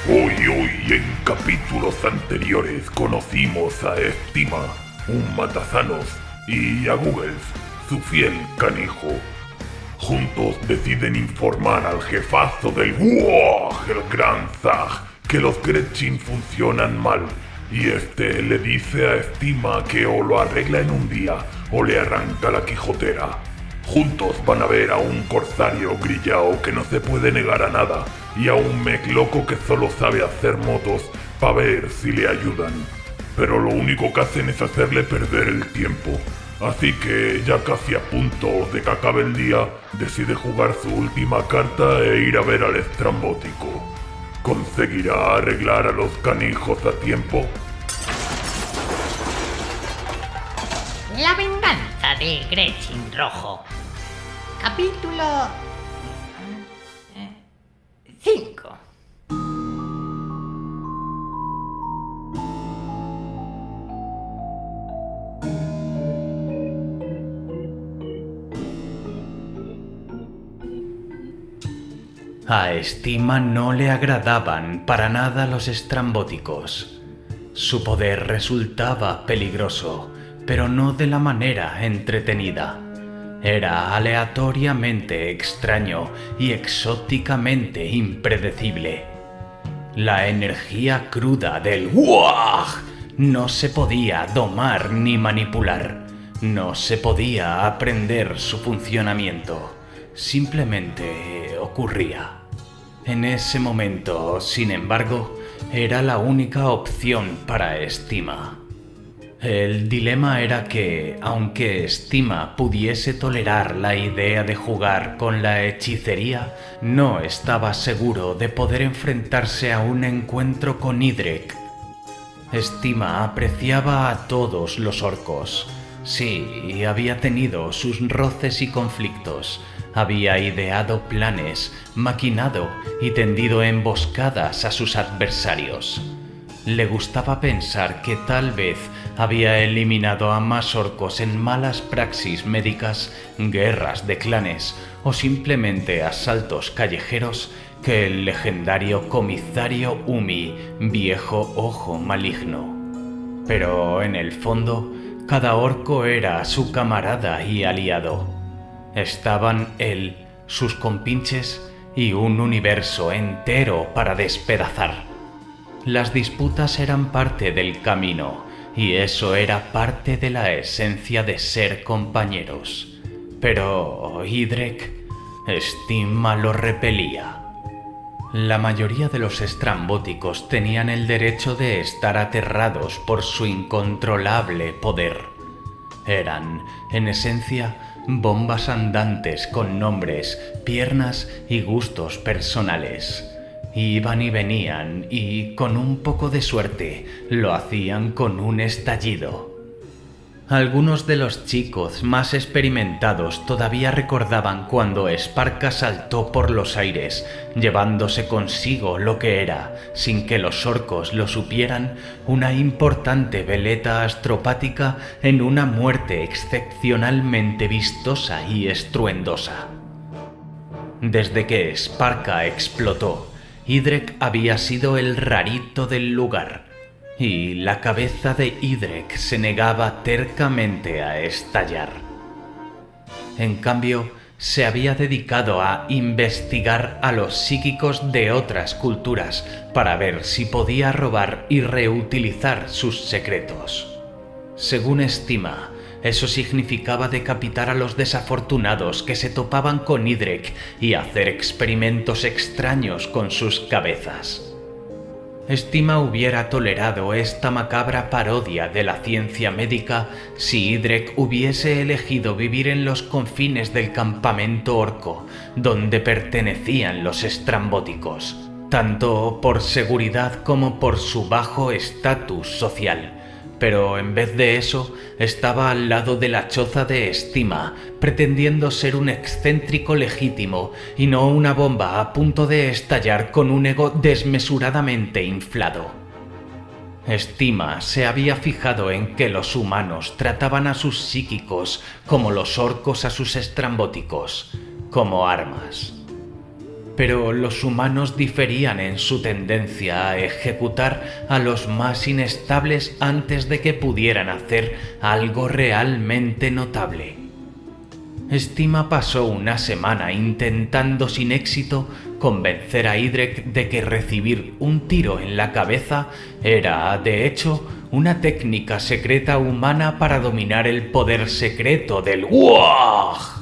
Hoy, en capítulos anteriores conocimos a Estima, un matasanos, y a Googles, su fiel canijo. Juntos deciden informar al jefazo del WOG, el Gran Zag, que los Gretchin funcionan mal, y este le dice a Estima que o lo arregla en un día o le arranca la quijotera. Juntos van a ver a un corsario grillao que no se puede negar a nada y a un mech loco que solo sabe hacer motos para ver si le ayudan. Pero lo único que hacen es hacerle perder el tiempo. Así que ya casi a punto de que acabe el día, decide jugar su última carta e ir a ver al estrambótico. ¿Conseguirá arreglar a los canijos a tiempo? La venganza de Gretchin Rojo. Capítulo 5. A Estima no le agradaban para nada los estrambóticos. Su poder resultaba peligroso, pero no de la manera entretenida. Era aleatoriamente extraño y exóticamente impredecible. La energía cruda del WOG no se podía domar ni manipular. No se podía aprender su funcionamiento. Simplemente ocurría. En ese momento, sin embargo, era la única opción para Estima. El dilema era que, aunque Estima pudiese tolerar la idea de jugar con la hechicería, no estaba seguro de poder enfrentarse a un encuentro con Idrek. Estima apreciaba a todos los orcos. Sí, había tenido sus roces y conflictos. Había ideado planes, maquinado y tendido emboscadas a sus adversarios. Le gustaba pensar que tal vez había eliminado a más orcos en malas praxis médicas, guerras de clanes o simplemente asaltos callejeros que el legendario comisario Umi, viejo ojo maligno. Pero en el fondo, cada orco era su camarada y aliado. Estaban él, sus compinches y un universo entero para despedazar. Las disputas eran parte del camino, y eso era parte de la esencia de ser compañeros. Pero Idrek, Estima lo repelía. La mayoría de los estrambóticos tenían el derecho de estar aterrados por su incontrolable poder. Eran, en esencia, bombas andantes con nombres, piernas y gustos personales. Iban y venían y, con un poco de suerte, lo hacían con un estallido. Algunos de los chicos más experimentados todavía recordaban cuando Sparka saltó por los aires, llevándose consigo lo que era, sin que los orcos lo supieran, una importante veleta astropática en una muerte excepcionalmente vistosa y estruendosa. Desde que Sparka explotó, Idrek había sido el rarito del lugar, y la cabeza de Idrek se negaba tercamente a estallar. En cambio, se había dedicado a investigar a los psíquicos de otras culturas para ver si podía robar y reutilizar sus secretos. Según Estima, eso significaba decapitar a los desafortunados que se topaban con Idrek y hacer experimentos extraños con sus cabezas. Estima hubiera tolerado esta macabra parodia de la ciencia médica si Idrek hubiese elegido vivir en los confines del campamento orco, donde pertenecían los estrambóticos, tanto por seguridad como por su bajo estatus social. Pero en vez de eso, estaba al lado de la choza de Estima, pretendiendo ser un excéntrico legítimo y no una bomba a punto de estallar con un ego desmesuradamente inflado. Estima se había fijado en que los humanos trataban a sus psíquicos como los orcos a sus estrambóticos, como armas. pero los humanos diferían en su tendencia a ejecutar a los más inestables antes de que pudieran hacer algo realmente notable. Estima pasó una semana intentando sin éxito convencer a Idrek de que recibir un tiro en la cabeza era, de hecho, una técnica secreta humana para dominar el poder secreto del WOG.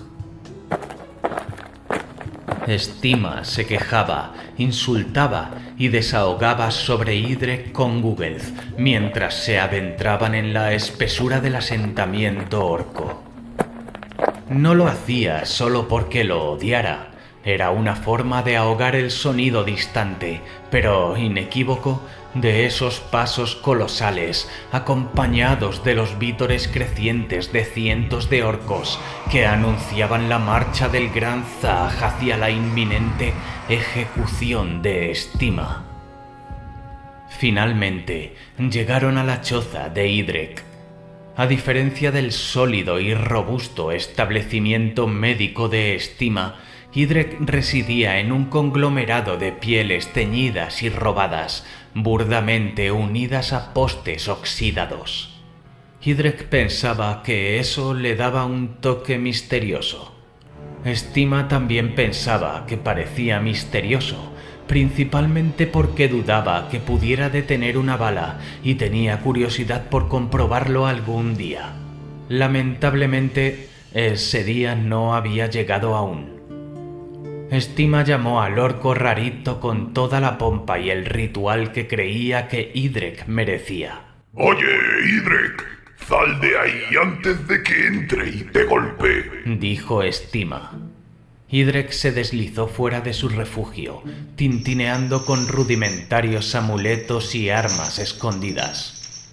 Estima se quejaba, insultaba y desahogaba sobre Idrek con Googles mientras se adentraban en la espesura del asentamiento orco. No lo hacía solo porque lo odiara. Era una forma de ahogar el sonido distante, pero inequívoco, de esos pasos colosales, acompañados de los vítores crecientes de cientos de orcos que anunciaban la marcha del gran Zag hacia la inminente ejecución de Estima. Finalmente, llegaron a la choza de Idrek. A diferencia del sólido y robusto establecimiento médico de Estima, Idrek residía en un conglomerado de pieles teñidas y robadas, burdamente unidas a postes oxidados. Idrek pensaba que eso le daba un toque misterioso. Estima también pensaba que parecía misterioso, principalmente porque dudaba que pudiera detener una bala y tenía curiosidad por comprobarlo algún día. Lamentablemente, ese día no había llegado aún. Estima llamó al orco rarito con toda la pompa y el ritual que creía que Idrek merecía. Oye, Idrek, sal de ahí antes de que entre y te golpee, dijo Estima. Idrek se deslizó fuera de su refugio, tintineando con rudimentarios amuletos y armas escondidas.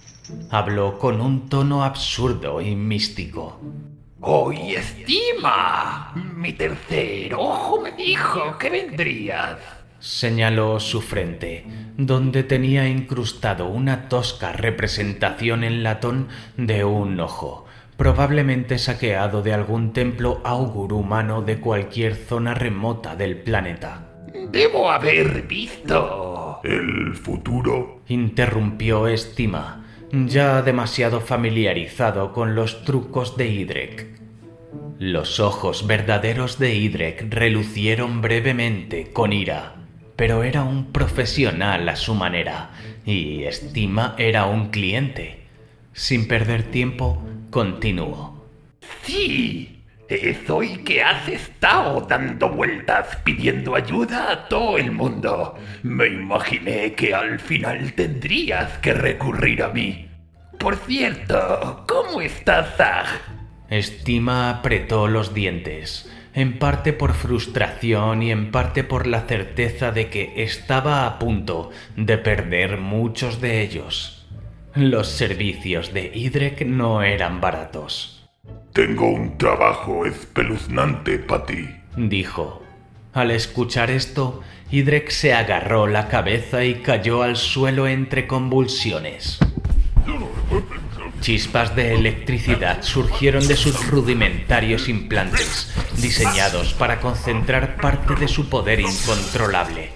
Habló con un tono absurdo y místico. Oye, Estima, mi tercer ojo me dijo que vendrías. Señaló su frente, donde tenía incrustado una tosca representación en latón de un ojo, probablemente saqueado de algún templo augur humano de cualquier zona remota del planeta. Debo haber visto ¿el futuro? Interrumpió Estima, ya demasiado familiarizado con los trucos de Idrek. Los ojos verdaderos de Idrek relucieron brevemente con ira, pero era un profesional a su manera, y Estima era un cliente. Sin perder tiempo, continuó. Sí, eso y que has estado dando vueltas pidiendo ayuda a todo el mundo. Me imaginé que al final tendrías que recurrir a mí. Por cierto, ¿cómo estás, Zag? Estima apretó los dientes, en parte por frustración y en parte por la certeza de que estaba a punto de perder muchos de ellos. Los servicios de Idrek no eran baratos. Tengo un trabajo espeluznante para ti, dijo. Al escuchar esto, Idrek se agarró la cabeza y cayó al suelo entre convulsiones. Chispas de electricidad surgieron de sus rudimentarios implantes, diseñados para concentrar parte de su poder incontrolable.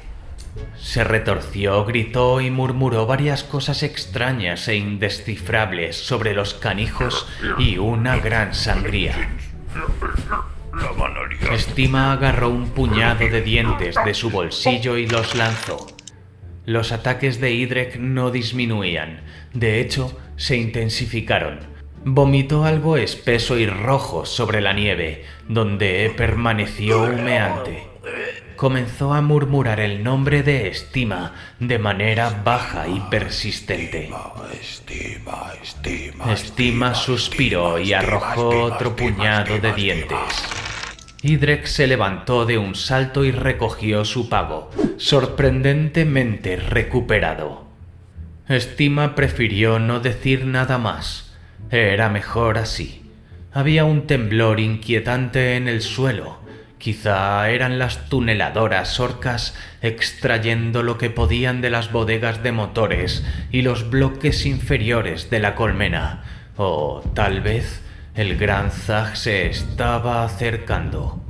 Se retorció, gritó y murmuró varias cosas extrañas e indescifrables sobre los canijos y una gran sangría. Estima agarró un puñado de dientes de su bolsillo y los lanzó. Los ataques de Idrek no disminuían, de hecho, se intensificaron. Vomitó algo espeso y rojo sobre la nieve, donde permaneció humeante. Comenzó a murmurar el nombre de Estima de manera baja y persistente. Estima suspiró y arrojó otro puñado de dientes. Idrek se levantó de un salto y recogió su pago, sorprendentemente recuperado. Estima prefirió no decir nada más. Era mejor así. Había un temblor inquietante en el suelo. Quizá eran las tuneladoras orcas extrayendo lo que podían de las bodegas de motores y los bloques inferiores de la colmena. O tal vez el gran Zag se estaba acercando.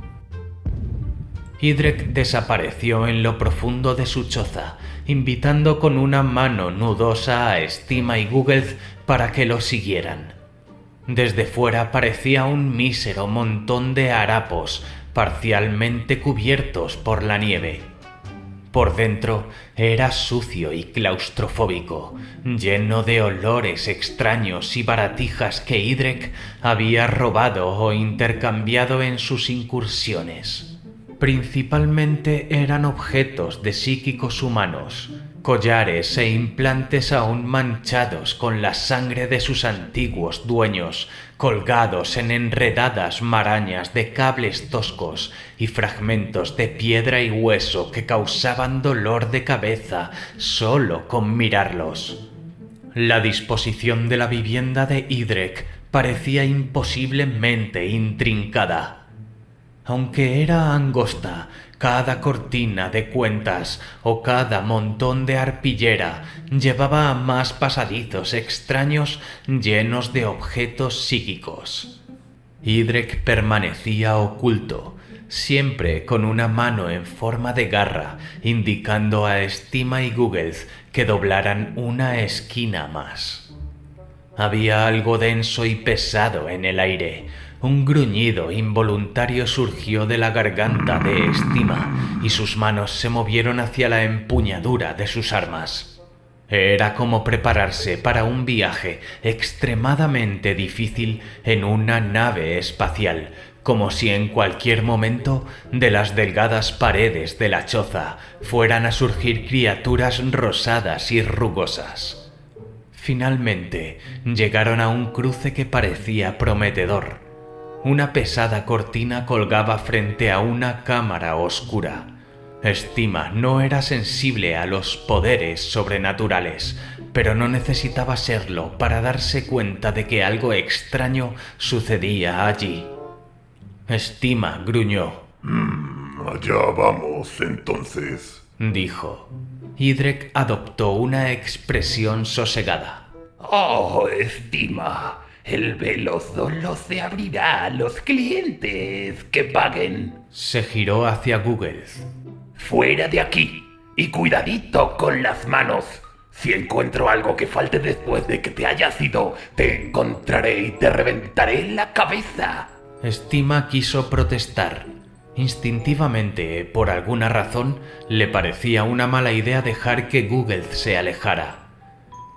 Idrek desapareció en lo profundo de su choza, invitando con una mano nudosa a Estima y Google para que lo siguieran. Desde fuera parecía un mísero montón de harapos, parcialmente cubiertos por la nieve. Por dentro era sucio y claustrofóbico, lleno de olores extraños y baratijas que Idrek había robado o intercambiado en sus incursiones. Principalmente eran objetos de psíquicos humanos, collares e implantes aún manchados con la sangre de sus antiguos dueños, colgados en enredadas marañas de cables toscos y fragmentos de piedra y hueso que causaban dolor de cabeza solo con mirarlos. La disposición de la vivienda de Idrek parecía imposiblemente intrincada. Aunque era angosta, cada cortina de cuentas o cada montón de arpillera llevaba a más pasadizos extraños llenos de objetos psíquicos. Idrek permanecía oculto, siempre con una mano en forma de garra, indicando a Estima y Google que doblaran una esquina más. Había algo denso y pesado en el aire. Un gruñido involuntario surgió de la garganta de Estima y sus manos se movieron hacia la empuñadura de sus armas. Era como prepararse para un viaje extremadamente difícil en una nave espacial, como si en cualquier momento de las delgadas paredes de la choza fueran a surgir criaturas rosadas y rugosas. Finalmente llegaron a un cruce que parecía prometedor. Una pesada cortina colgaba frente a una cámara oscura. Estima no era sensible a los poderes sobrenaturales, pero no necesitaba serlo para darse cuenta de que algo extraño sucedía allí. Estima gruñó. Allá vamos, entonces, dijo. Idrek adoptó una expresión sosegada. Oh, Estima. El velo solo se abrirá a los clientes que paguen. Se giró hacia Google. Fuera de aquí y cuidadito con las manos. Si encuentro algo que falte después de que te hayas ido, te encontraré y te reventaré la cabeza. Estima quiso protestar. Instintivamente, por alguna razón, le parecía una mala idea dejar que Google se alejara.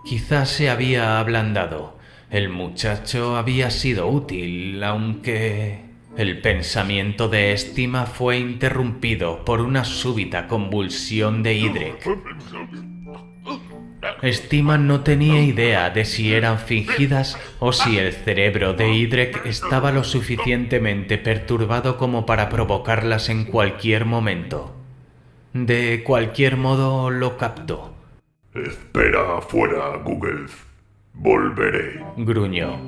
Quizás se había ablandado. El muchacho había sido útil, aunque... El pensamiento de Estima fue interrumpido por una súbita convulsión de Idrek. Estima no tenía idea de si eran fingidas o si el cerebro de Idrek estaba lo suficientemente perturbado como para provocarlas en cualquier momento. De cualquier modo lo captó. Espera afuera, Google. Volveré, gruñó.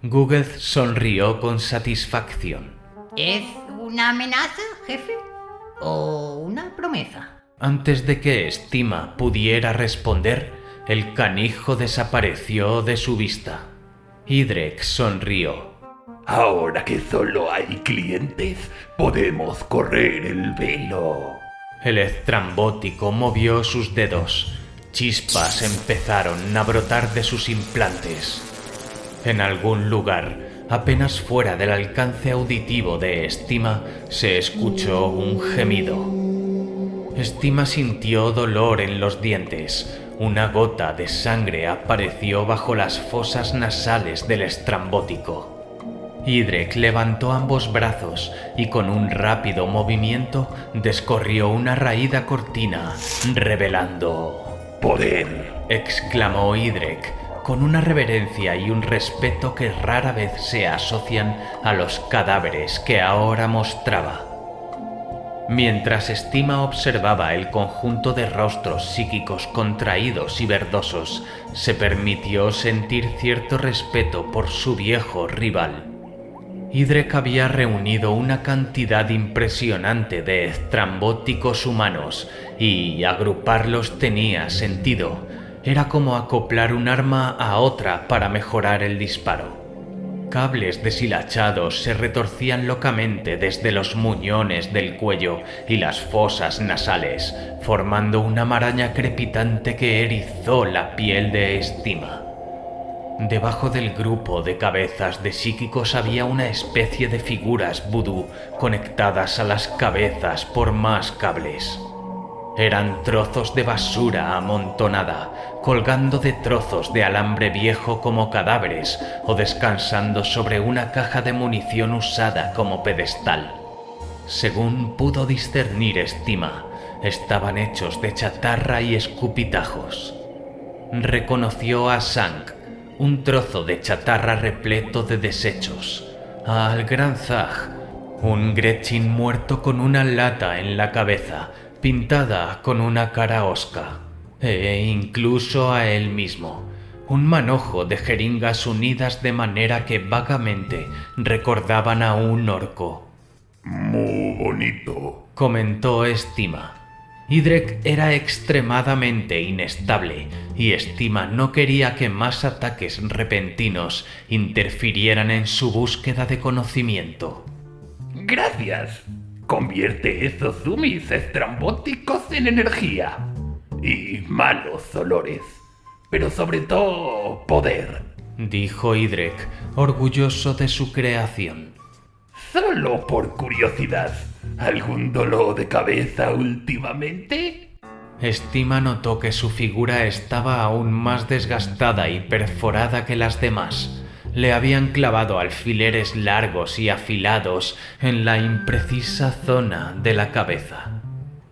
Google sonrió con satisfacción. ¿Es una amenaza, jefe? ¿O una promesa? Antes de que Estima pudiera responder, el canijo desapareció de su vista. Idrek sonrió. Ahora que solo hay clientes, podemos correr el velo. El estrambótico movió sus dedos. Chispas empezaron a brotar de sus implantes. En algún lugar, apenas fuera del alcance auditivo de Estima, se escuchó un gemido. Estima sintió dolor en los dientes. Una gota de sangre apareció bajo las fosas nasales del estrambótico. Idrek levantó ambos brazos y con un rápido movimiento descorrió una raída cortina, revelando... ¡Poder! exclamó Idrek, con una reverencia y un respeto que rara vez se asocian a los cadáveres que ahora mostraba. Mientras Estima observaba el conjunto de rostros psíquicos contraídos y verdosos, se permitió sentir cierto respeto por su viejo rival. Idrek había reunido una cantidad impresionante de estrambóticos humanos y agruparlos tenía sentido. Era como acoplar un arma a otra para mejorar el disparo. Cables deshilachados se retorcían locamente desde los muñones del cuello y las fosas nasales, formando una maraña crepitante que erizó la piel de Estima. Debajo del grupo de cabezas de psíquicos había una especie de figuras vudú conectadas a las cabezas por más cables. Eran trozos de basura amontonada, colgando de trozos de alambre viejo como cadáveres o descansando sobre una caja de munición usada como pedestal. Según pudo discernir Estima, estaban hechos de chatarra y escupitajos. Reconoció a Sank, un trozo de chatarra repleto de desechos, al Gran Zag, un Gretchin muerto con una lata en la cabeza, pintada con una cara hosca, e incluso a él mismo, un manojo de jeringas unidas de manera que vagamente recordaban a un orco. Muy bonito, Comentó Estima. Idrek era extremadamente inestable y Estima no quería que más ataques repentinos interfirieran en su búsqueda de conocimiento. Gracias. Convierte esos zoomies estrambóticos en energía. Y malos olores. Pero sobre todo, poder. Dijo Idrek, orgulloso de su creación. Solo por curiosidad. ¿Algún dolor de cabeza últimamente? Estima notó que su figura estaba aún más desgastada y perforada que las demás. Le habían clavado alfileres largos y afilados en la imprecisa zona de la cabeza.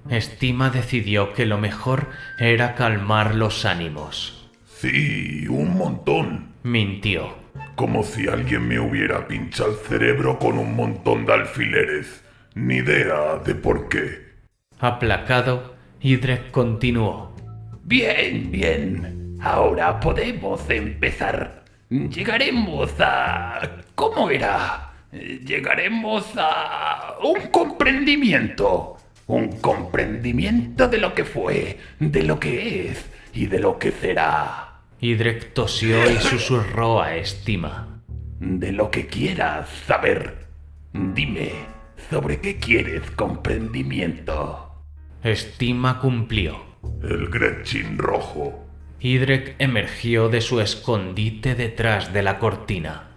Estima decidió que lo mejor era calmar los ánimos. sí, un montón. Mintió. Como si alguien me hubiera pinchado el cerebro con un montón de alfileres. Ni idea de por qué. Aplacado, Idrek continuó. Bien, bien. Ahora podemos empezar. Llegaremos a... ¿Cómo era? Llegaremos a... un comprendimiento. Un comprendimiento de lo que fue, de lo que es y de lo que será. Idrek tosió y susurró a Estima. De lo que quieras saber. Dime, ¿sobre qué quieres comprendimiento? Estima cumplió. El Gretchin rojo. Idrek emergió de su escondite detrás de la cortina.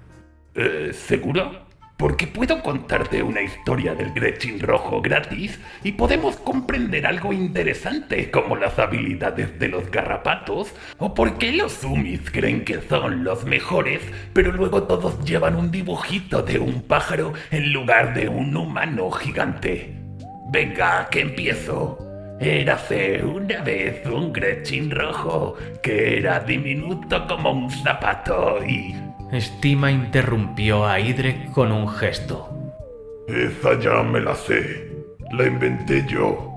¿Seguro? Porque puedo contarte una historia del Gretchin rojo gratis y podemos comprender algo interesante como las habilidades de los garrapatos o por qué los zoomies creen que son los mejores, pero luego todos llevan un dibujito de un pájaro en lugar de un humano gigante. Venga, que empiezo. Érase una vez un Gretchin rojo que era diminuto como un zapato y... Estima interrumpió a Idrek con un gesto. Esa ya me la sé. La inventé yo.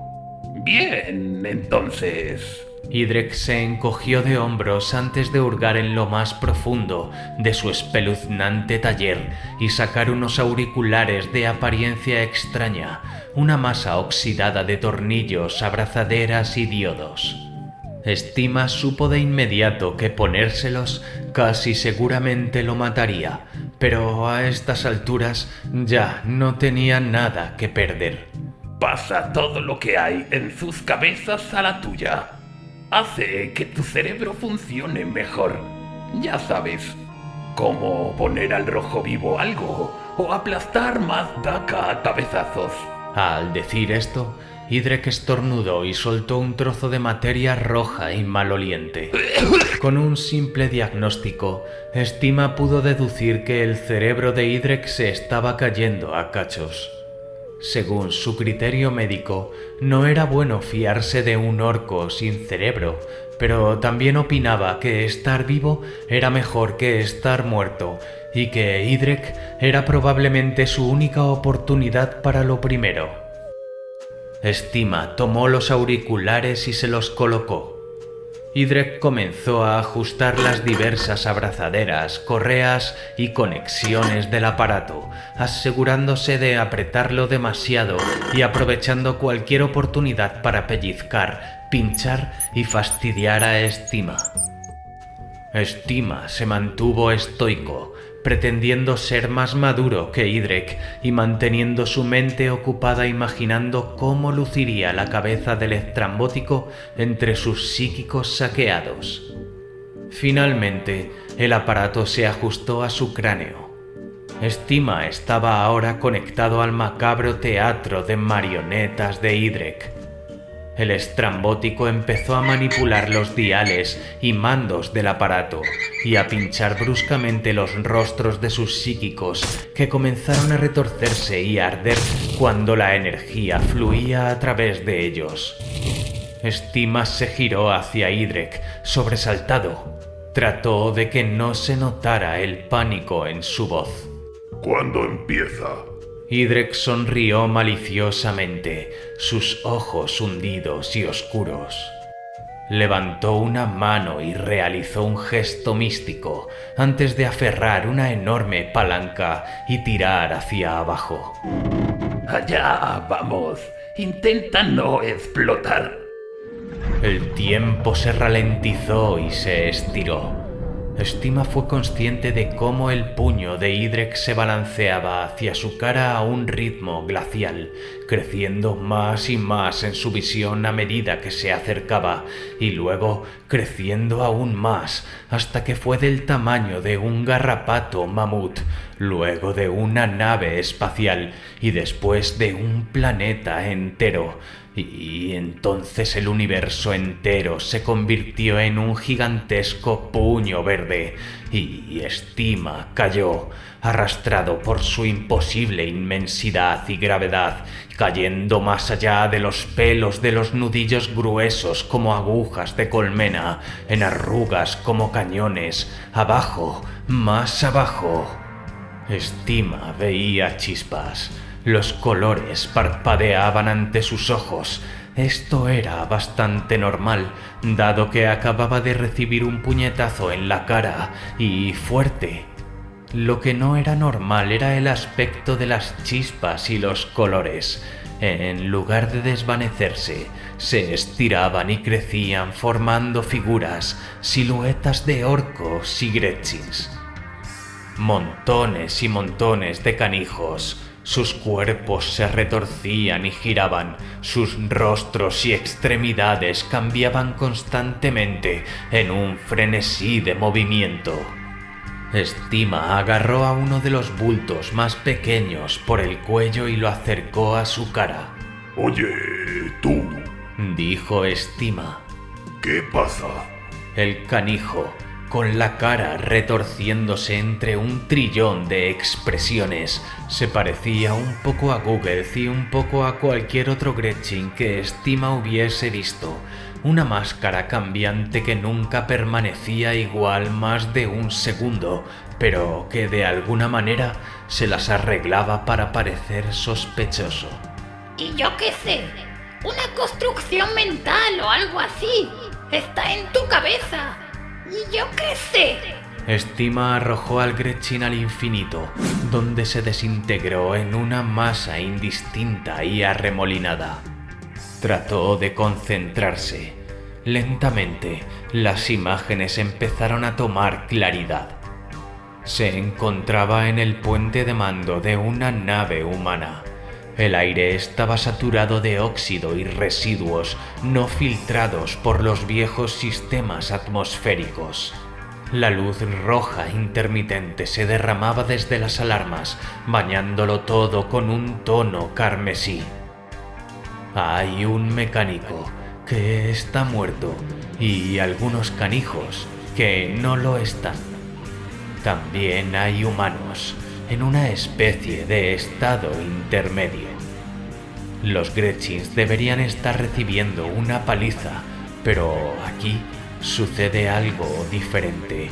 Bien, entonces... Idrek se encogió de hombros antes de hurgar en lo más profundo de su espeluznante taller y sacar unos auriculares de apariencia extraña, una masa oxidada de tornillos, abrazaderas y diodos. Estima supo de inmediato que ponérselos casi seguramente lo mataría, pero a estas alturas ya no tenía nada que perder. Pasa todo lo que hay en sus cabezas a la tuya. Hace que tu cerebro funcione mejor. Ya sabes, cómo poner al rojo vivo algo o aplastar más daca a cabezazos. Al decir esto, Idrek estornudó y soltó un trozo de materia roja y maloliente. Con un simple diagnóstico, Estima pudo deducir que el cerebro de Idrek se estaba cayendo a cachos. Según su criterio médico, no era bueno fiarse de un orco sin cerebro, pero también opinaba que estar vivo era mejor que estar muerto, y que Idrek era probablemente su única oportunidad para lo primero. Estima tomó los auriculares y se los colocó. Idrek comenzó a ajustar las diversas abrazaderas, correas y conexiones del aparato, asegurándose de apretarlo demasiado y aprovechando cualquier oportunidad para pellizcar, pinchar y fastidiar a Estima. Estima se mantuvo estoico, pretendiendo ser más maduro que Idrek y manteniendo su mente ocupada imaginando cómo luciría la cabeza del estrambótico entre sus psíquicos saqueados. Finalmente, el aparato se ajustó a su cráneo. Stima estaba ahora conectado al macabro teatro de marionetas de Idrek. El estrambótico empezó a manipular los diales y mandos del aparato y a pinchar bruscamente los rostros de sus psíquicos, que comenzaron a retorcerse y a arder cuando la energía fluía a través de ellos. Stima se giró hacia Idrek, sobresaltado. Trató de que no se notara el pánico en su voz. ¿Cuándo empieza? Idrek sonrió maliciosamente, sus ojos hundidos y oscuros. Levantó una mano y realizó un gesto místico antes de aferrar una enorme palanca y tirar hacia abajo. Allá vamos. Intenta no explotar. El tiempo se ralentizó y se estiró. Stima fue consciente de cómo el puño de Idrek se balanceaba hacia su cara a un ritmo glacial, creciendo más y más en su visión a medida que se acercaba, y luego creciendo aún más hasta que fue del tamaño de un garrapato mamut, luego de una nave espacial y después de un planeta entero. Y entonces el universo entero se convirtió en un gigantesco puño verde y Stima cayó, arrastrado por su imposible inmensidad y gravedad, cayendo más allá de los pelos de los nudillos gruesos como agujas de colmena, en arrugas como cañones, abajo, más abajo. Stima veía chispas. Los colores parpadeaban ante sus ojos. Esto era bastante normal, dado que acababa de recibir un puñetazo en la cara, y fuerte. Lo que no era normal era el aspecto de las chispas y los colores. En lugar de desvanecerse, se estiraban y crecían formando figuras, siluetas de orcos y gretchins. Montones y montones de canijos. Sus cuerpos se retorcían y giraban, sus rostros y extremidades cambiaban constantemente en un frenesí de movimiento. Stima agarró a uno de los bultos más pequeños por el cuello y lo acercó a su cara. Oye, tú, Dijo Stima. ¿qué pasa? El canijo, con la cara retorciéndose entre un trillón de expresiones, se parecía un poco a Google y un poco a cualquier otro Gretchin que Stima hubiese visto. Una máscara cambiante que nunca permanecía igual más de un segundo, pero que de alguna manera se las arreglaba para parecer sospechoso. Y yo qué sé, una construcción mental o algo así. Está en tu cabeza. Y yo qué sé. Stima arrojó al Gretchin al infinito, donde se desintegró en una masa indistinta y arremolinada. Trató de concentrarse. Lentamente, las imágenes empezaron a tomar claridad. Se encontraba en el puente de mando de una nave humana. El aire estaba saturado de óxido y residuos no filtrados por los viejos sistemas atmosféricos. La luz roja intermitente se derramaba desde las alarmas, bañándolo todo con un tono carmesí. Hay un mecánico que está muerto y algunos canijos que no lo están. También hay humanos en una especie de estado intermedio. Los Gretchins deberían estar recibiendo una paliza, pero aquí sucede algo diferente.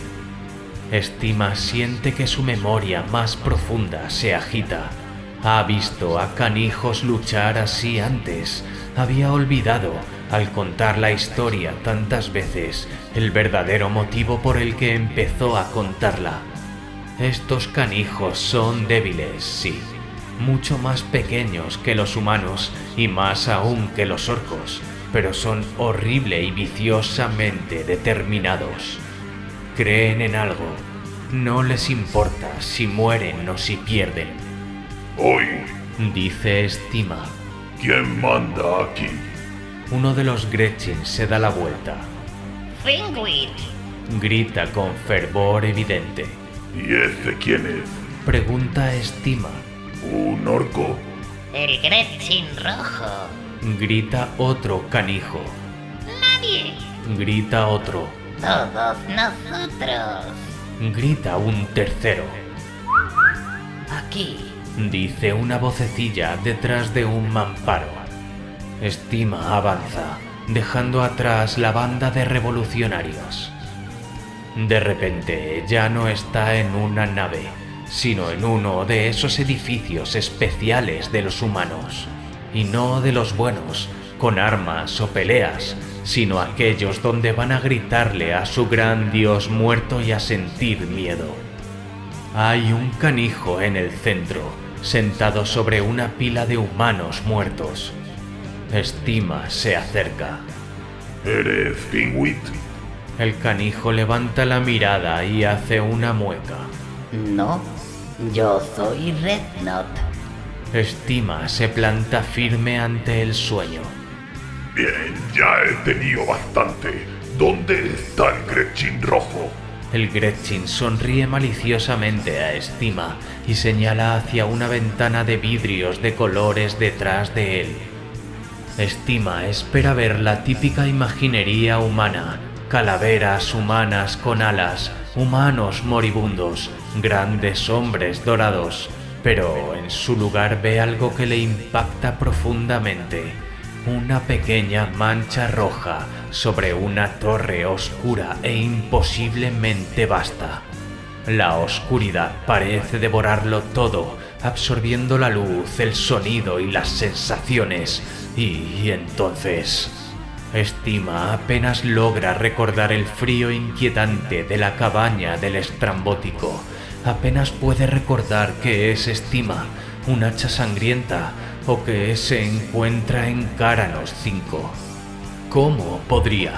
Stima siente que su memoria más profunda se agita. Ha visto a canijos luchar así antes. Había olvidado, al contar la historia tantas veces, el verdadero motivo por el que empezó a contarla. Estos canijos son débiles, sí, mucho más pequeños que los humanos y más aún que los orcos, pero son horrible y viciosamente determinados. Creen en algo, No les importa si mueren o si pierden. Hoy, Dice Estima. ¿quién manda aquí? Uno de los Gretchen se da la vuelta. Fingwit. Grita con fervor evidente. ¿Y ese quién es? Pregunta Estima. ¿Un orco? El Gretchen rojo. Grita otro canijo. Nadie. Grita otro. Todos nosotros. Grita un tercero. Aquí. Dice una vocecilla detrás de un mamparo. Estima avanza, dejando atrás la banda de revolucionarios. De repente ya no está en una nave, sino en uno de esos edificios especiales de los humanos. Y no de los buenos, con armas o peleas, sino aquellos donde van a gritarle a su gran dios muerto y a sentir miedo. Hay un canijo en el centro, sentado sobre una pila de humanos muertos. Estima se acerca. ¿Eres Fingwit? El canijo levanta la mirada y hace una mueca. No, yo soy Redknot. Estima se planta firme ante el sueño. Bien, ya he tenido bastante. ¿Dónde está el Gretchen rojo? El Gretchen sonríe maliciosamente a Estima y señala hacia una ventana de vidrios de colores detrás de él. Estima espera ver la típica imaginería humana, calaveras humanas con alas, humanos moribundos, grandes hombres dorados, pero en su lugar ve algo que le impacta profundamente. Una pequeña mancha roja sobre una torre oscura e imposiblemente vasta. La oscuridad parece devorarlo todo, absorbiendo la luz, el sonido y las sensaciones. Y entonces, Estima apenas logra recordar el frío inquietante de la cabaña del estrambótico. Apenas puede recordar que es Estima, un hacha sangrienta, o que se encuentra en Kharanos 5. ¿Cómo podría?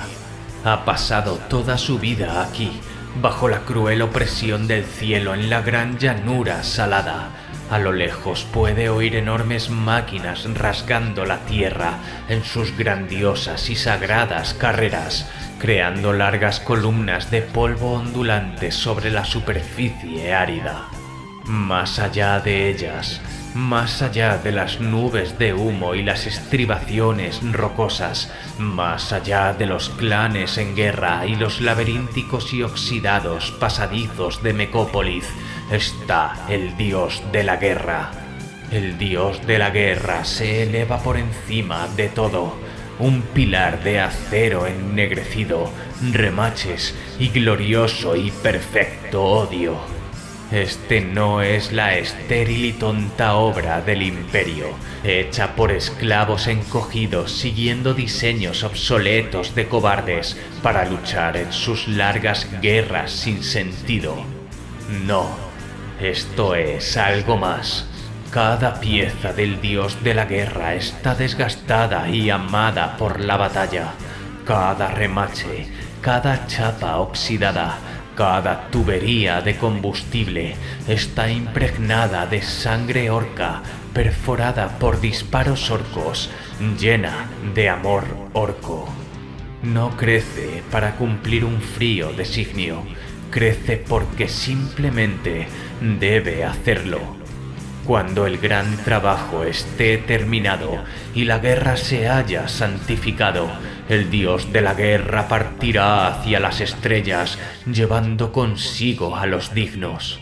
Ha pasado toda su vida aquí, bajo la cruel opresión del cielo en la gran llanura salada. A lo lejos puede oír enormes máquinas rasgando la tierra en sus grandiosas y sagradas carreras, creando largas columnas de polvo ondulante sobre la superficie árida. Más allá de ellas, más allá de las nubes de humo y las estribaciones rocosas, más allá de los clanes en guerra y los laberínticos y oxidados pasadizos de Mecópolis, está el dios de la guerra. El dios de la guerra se eleva por encima de todo, un pilar de acero ennegrecido, remaches y glorioso y perfecto odio. Este no es la estéril y tonta obra del imperio, hecha por esclavos encogidos siguiendo diseños obsoletos de cobardes para luchar en sus largas guerras sin sentido. No, esto es algo más. Cada pieza del dios de la guerra está desgastada y amada por la batalla. Cada remache, cada chapa oxidada, cada tubería de combustible está impregnada de sangre orca, perforada por disparos orcos, llena de amor orco. No crece para cumplir un frío designio, crece porque simplemente debe hacerlo. Cuando el gran trabajo esté terminado y la guerra se haya santificado, el dios de la guerra partirá hacia las estrellas, llevando consigo a los dignos.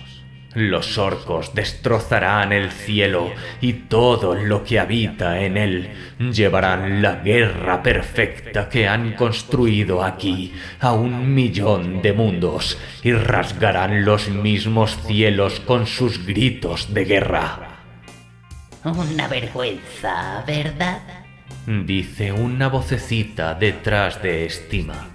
Los orcos destrozarán el cielo y todo lo que habita en él. Llevarán la guerra perfecta que han construido aquí a 1.000.000 de mundos y rasgarán los mismos cielos con sus gritos de guerra. Una vergüenza, ¿verdad? Dice una vocecita detrás de Estima.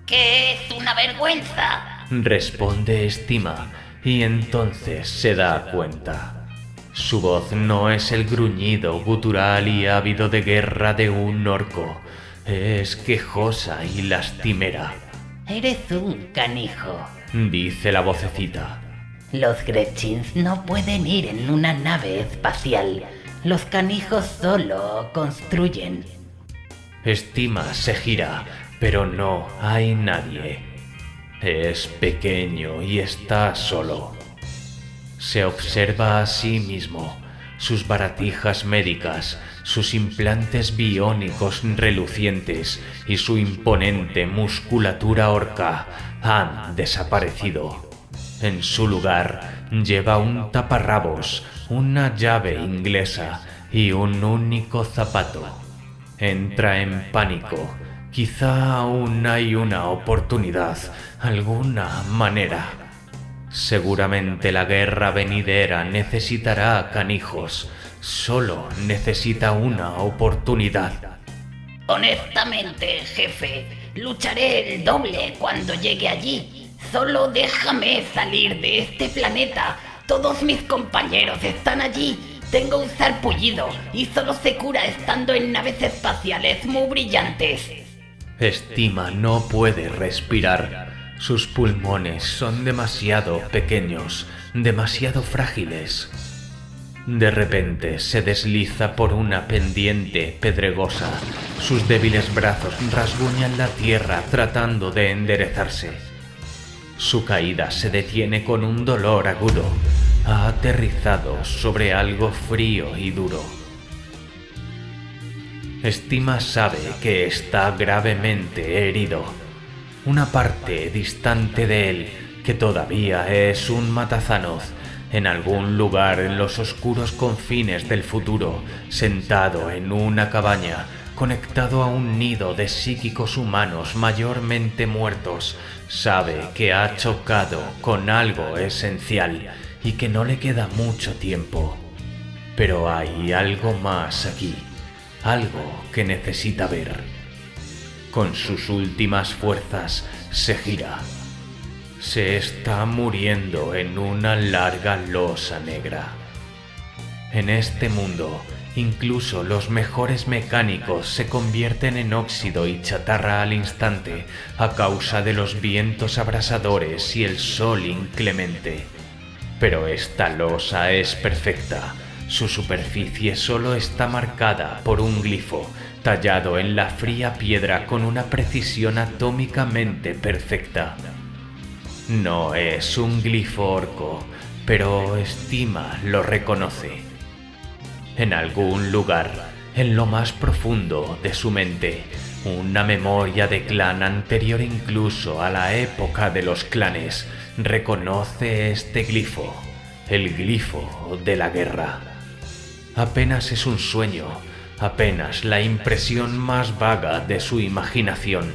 ¿Qué es una vergüenza? Responde Estima. Y entonces se da cuenta. Su voz no es el gruñido gutural y ávido de guerra de un orco. Es quejosa y lastimera. Eres un canijo. dice la vocecita. Los Gretchins no pueden ir en una nave espacial. Los canijos solo construyen. Estima se gira, pero no hay nadie. Es pequeño y está solo. Se observa a sí mismo, sus baratijas médicas, sus implantes biónicos relucientes y su imponente musculatura orca han desaparecido. En su lugar lleva un taparrabos, una llave inglesa y un único zapato. Entra en pánico. Quizá aún hay una oportunidad, alguna manera. Seguramente la guerra venidera necesitará canijos. Solo necesita una oportunidad. Honestamente, jefe, lucharé el doble cuando llegue allí. Solo déjame salir de este planeta. Todos mis compañeros están allí. Tengo un sarpullido y solo se cura estando en naves espaciales muy brillantes. Estima no puede respirar. Sus pulmones son demasiado pequeños, demasiado frágiles. De repente se desliza por una pendiente pedregosa. Sus débiles brazos rasguñan la tierra tratando de enderezarse. Su caída se detiene con un dolor agudo. Ha aterrizado sobre algo frío y duro. Estima sabe que está gravemente herido. Una parte distante de él, que todavía es un Matazanoth, en algún lugar en los oscuros confines del futuro, sentado en una cabaña, conectado a un nido de psíquicos humanos mayormente muertos, sabe que ha chocado con algo esencial y que no le queda mucho tiempo. Pero hay algo más aquí, algo que necesita ver. Con sus últimas fuerzas se gira. Se está muriendo en una larga losa negra. En este mundo, incluso los mejores mecánicos se convierten en óxido y chatarra al instante a causa de los vientos abrasadores y el sol inclemente. Pero esta losa es perfecta. Su superficie solo está marcada por un glifo tallado en la fría piedra con una precisión atómicamente perfecta. No es un glifo orco, pero Estima lo reconoce. En algún lugar, en lo más profundo de su mente, una memoria de clan anterior incluso a la época de los clanes, reconoce este glifo, el glifo de la guerra. Apenas es un sueño, apenas la impresión más vaga de su imaginación.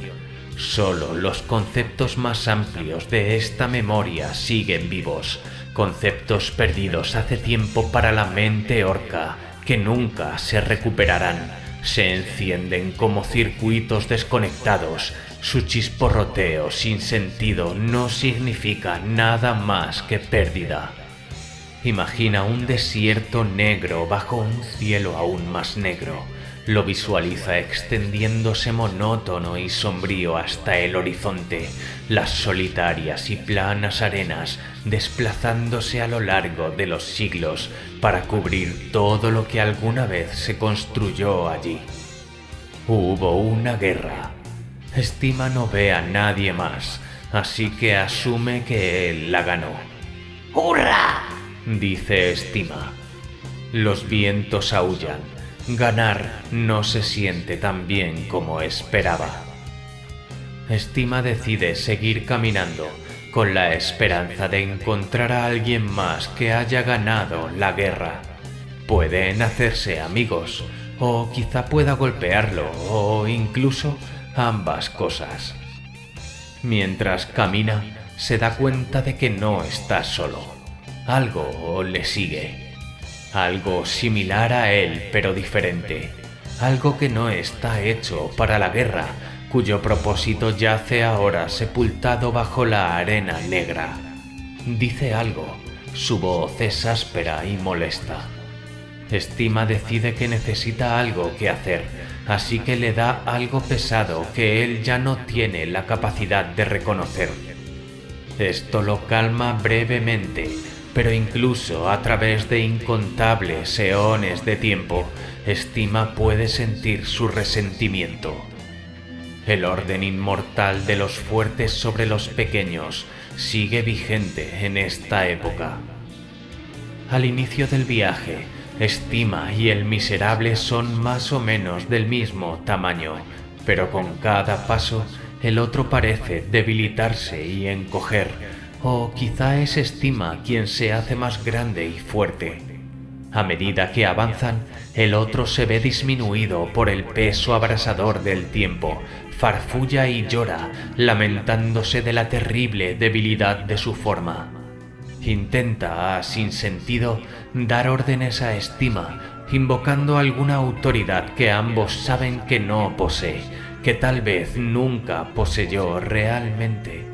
Solo los conceptos más amplios de esta memoria siguen vivos, conceptos perdidos hace tiempo para la mente orca, que nunca se recuperarán. Se encienden como circuitos desconectados. Su chisporroteo sin sentido no significa nada más que pérdida. Imagina un desierto negro bajo un cielo aún más negro. Lo visualiza extendiéndose monótono y sombrío hasta el horizonte, las solitarias y planas arenas desplazándose a lo largo de los siglos para cubrir todo lo que alguna vez se construyó allí. Hubo una guerra. Estima no ve a nadie más, así que asume que él la ganó. ¡Hurra!, dice Estima. Los vientos aúllan. Ganar no se siente tan bien como esperaba. Estima decide seguir caminando con la esperanza de encontrar a alguien más que haya ganado la guerra. Pueden hacerse amigos, o quizá pueda golpearlo, o incluso ambas cosas. Mientras camina, se da cuenta de que no está solo. Algo le sigue. Algo similar a él, pero diferente. Algo que no está hecho para la guerra, cuyo propósito yace ahora sepultado bajo la arena negra. Dice algo. Su voz es áspera y molesta. Estima decide que necesita algo que hacer, así que le da algo pesado que él ya no tiene la capacidad de reconocer. Esto lo calma brevemente, pero incluso a través de incontables eones de tiempo, Estima puede sentir su resentimiento. El orden inmortal de los fuertes sobre los pequeños sigue vigente en esta época. Al inicio del viaje, Estima y el miserable son más o menos del mismo tamaño, pero con cada paso el otro parece debilitarse y encoger, o quizá es Estima quien se hace más grande y fuerte. A medida que avanzan, el otro se ve disminuido por el peso abrasador del tiempo, farfulla y llora, lamentándose de la terrible debilidad de su forma. Intenta, a sinsentido, dar órdenes a Estima, invocando alguna autoridad que ambos saben que no posee, que tal vez nunca poseyó realmente.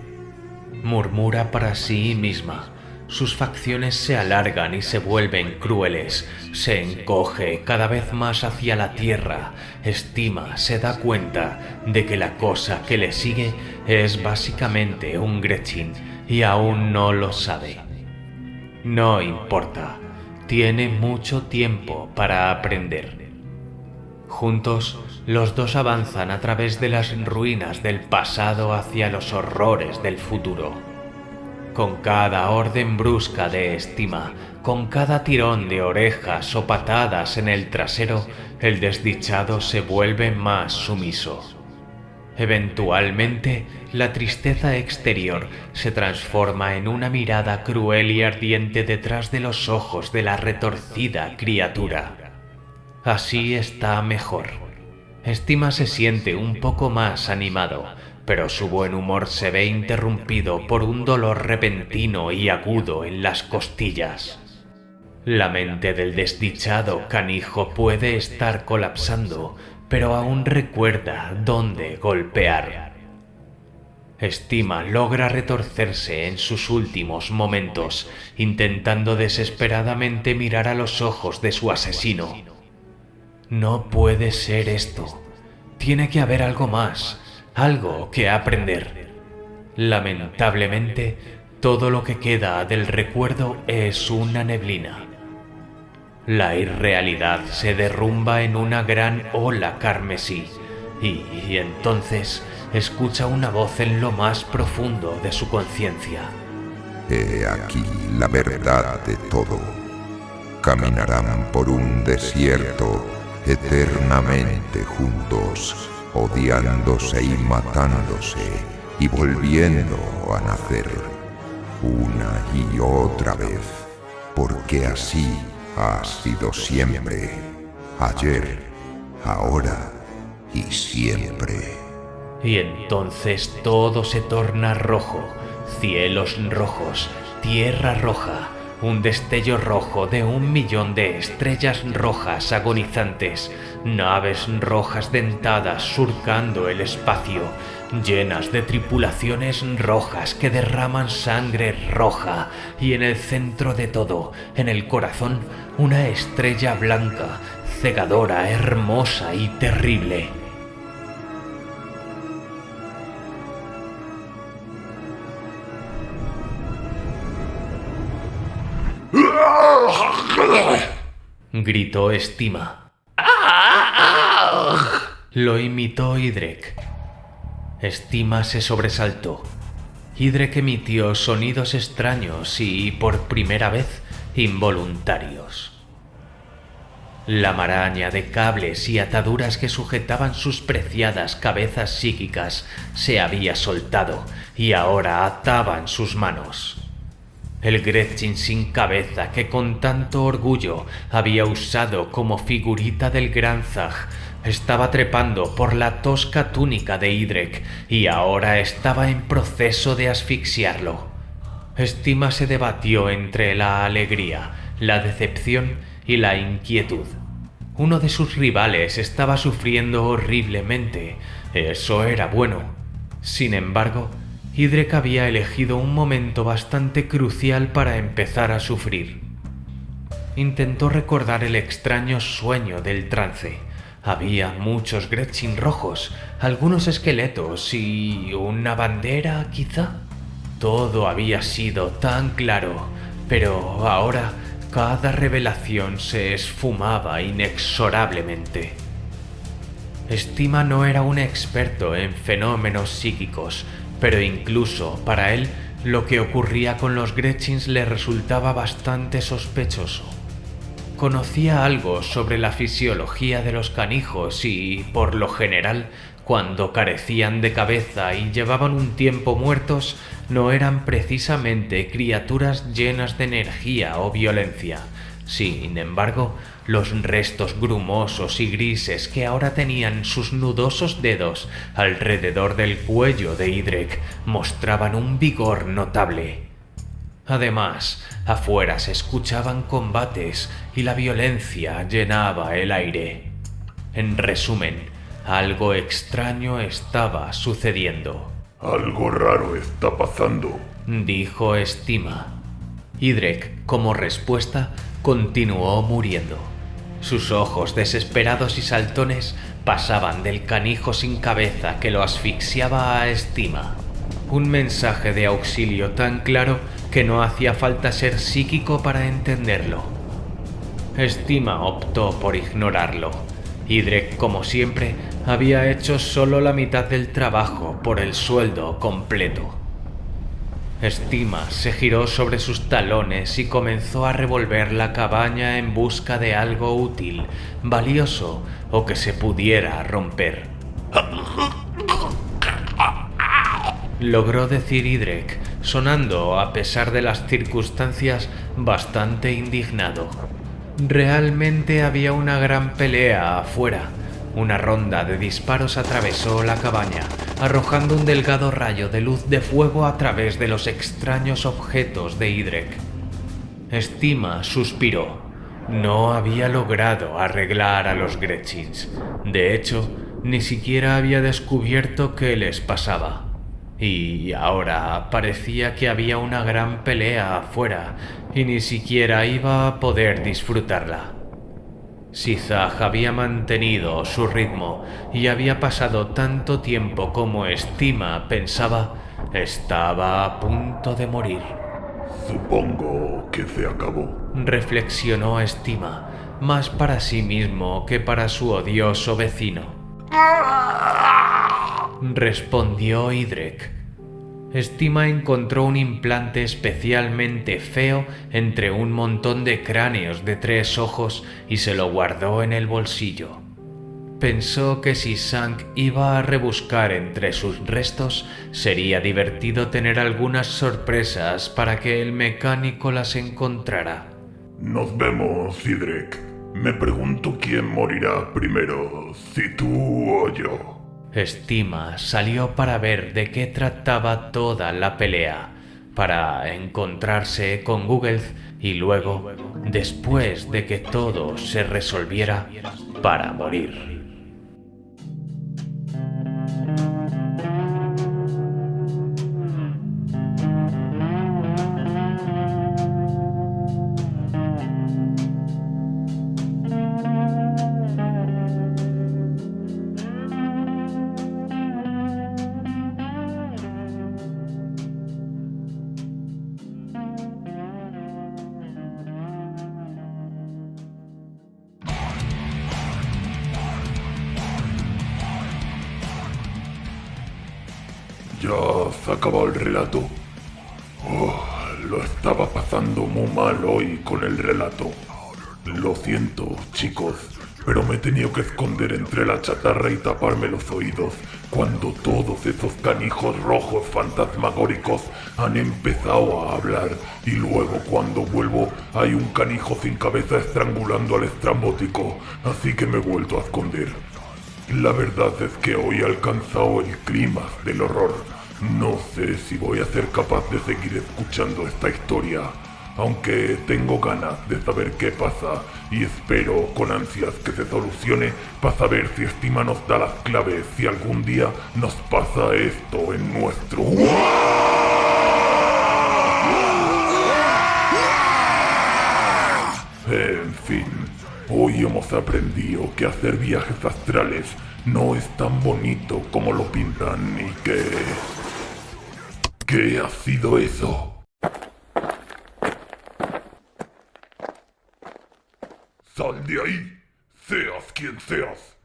Murmura para sí misma. Sus facciones se alargan y se vuelven crueles. Se encoge cada vez más hacia la tierra. Estima se da cuenta de que la cosa que le sigue es básicamente un Gretchin y aún no lo sabe. No importa, tiene mucho tiempo para aprender. Juntos, los dos avanzan a través de las ruinas del pasado hacia los horrores del futuro. Con cada orden brusca de Estima, con cada tirón de orejas o patadas en el trasero, el desdichado se vuelve más sumiso. Eventualmente, la tristeza exterior se transforma en una mirada cruel y ardiente detrás de los ojos de la retorcida criatura. Así está mejor. Estima se siente un poco más animado, pero su buen humor se ve interrumpido por un dolor repentino y agudo en las costillas. La mente del desdichado canijo puede estar colapsando, pero aún recuerda dónde golpear. Estima logra retorcerse en sus últimos momentos, intentando desesperadamente mirar a los ojos de su asesino. No puede ser esto. Tiene que haber algo más, algo que aprender. Lamentablemente, todo lo que queda del recuerdo es una neblina. La irrealidad se derrumba en una gran ola carmesí y entonces escucha una voz en lo más profundo de su conciencia. He aquí la verdad de todo. Caminarán por un desierto eternamente juntos, odiándose y matándose y volviendo a nacer una y otra vez, porque así ha sido siempre, ayer, ahora y siempre. Y entonces todo se torna rojo, cielos rojos, tierra roja, un destello rojo de 1.000.000 de estrellas rojas agonizantes, naves rojas dentadas surcando el espacio, llenas de tripulaciones rojas que derraman sangre roja, y en el centro de todo, en el corazón, una estrella blanca, cegadora, hermosa y terrible. Gritó Estima. Lo imitó Idrek. Estima se sobresaltó. Idrek emitió sonidos extraños y, por primera vez, involuntarios. La maraña de cables y ataduras que sujetaban sus preciadas cabezas psíquicas se había soltado y ahora ataban sus manos. El Gretchin sin cabeza que con tanto orgullo había usado como figurita del Gran Zag estaba trepando por la tosca túnica de Idrek y ahora estaba en proceso de asfixiarlo. Estima se debatió entre la alegría, la decepción y la inquietud. Uno de sus rivales estaba sufriendo horriblemente. Eso era bueno. Sin embargo, Idrek había elegido un momento bastante crucial para empezar a sufrir. Intentó recordar el extraño sueño del trance. Había muchos Gretchin rojos, algunos esqueletos y una bandera, quizá. Todo había sido tan claro, pero ahora cada revelación se esfumaba inexorablemente. Estima no era un experto en fenómenos psíquicos, pero incluso para él lo que ocurría con los Gretchins le resultaba bastante sospechoso. Conocía algo sobre la fisiología de los canijos y, por lo general, cuando carecían de cabeza y llevaban un tiempo muertos, no eran precisamente criaturas llenas de energía o violencia. Sin embargo, los restos grumosos y grises que ahora tenían sus nudosos dedos alrededor del cuello de Idrek mostraban un vigor notable. Además, afuera se escuchaban combates y la violencia llenaba el aire. En resumen, algo extraño estaba sucediendo. Algo raro está pasando, dijo Estima. Idrek, como respuesta, continuó muriendo. Sus ojos desesperados y saltones pasaban del canijo sin cabeza que lo asfixiaba a Estima. Un mensaje de auxilio tan claro que no hacía falta ser psíquico para entenderlo. Estima optó por ignorarlo. Idrek, como siempre, había hecho solo la mitad del trabajo por el sueldo completo. Estima se giró sobre sus talones y comenzó a revolver la cabaña en busca de algo útil, valioso o que se pudiera romper. Logró decir Idrek, sonando, a pesar de las circunstancias, bastante indignado. Realmente había una gran pelea afuera. Una ronda de disparos atravesó la cabaña, arrojando un delgado rayo de luz de fuego a través de los extraños objetos de Idrek. Estima suspiró. No había logrado arreglar a los Gretchins. De hecho, ni siquiera había descubierto qué les pasaba. Y ahora parecía que había una gran pelea afuera y ni siquiera iba a poder disfrutarla. Sizaj había mantenido su ritmo y había pasado tanto tiempo como Estima pensaba, estaba a punto de morir. Supongo que se acabó, reflexionó Estima, más para sí mismo que para su odioso vecino. Respondió Idrek. Estima encontró un implante especialmente feo entre un montón de cráneos de 3 ojos y se lo guardó en el bolsillo. Pensó que si Sank iba a rebuscar entre sus restos, sería divertido tener algunas sorpresas para que el mecánico las encontrara. Nos vemos, Idrek. Me pregunto quién morirá primero, si tú o yo. Estima salió para ver de qué trataba toda la pelea, para encontrarse con Google y luego, después de que todo se resolviera, para morir. ¿Ya se acabó el relato? Lo estaba pasando muy mal hoy con el relato. Lo siento, chicos, pero me he tenido que esconder entre la chatarra y taparme los oídos cuando todos esos canijos rojos fantasmagóricos han empezado a hablar y luego cuando vuelvo hay un canijo sin cabeza estrangulando al estrambótico, así que me he vuelto a esconder. La verdad es que hoy he alcanzado el clímax del horror. No sé si voy a ser capaz de seguir escuchando esta historia, aunque tengo ganas de saber qué pasa y espero con ansias que se solucione para saber si Estima nos da las claves si algún día nos pasa esto en nuestro... En fin, hoy hemos aprendido que hacer viajes astrales no es tan bonito como lo pintan y que... ¿Qué ha sido eso? ¡Sal de ahí! ¡Seas quien seas!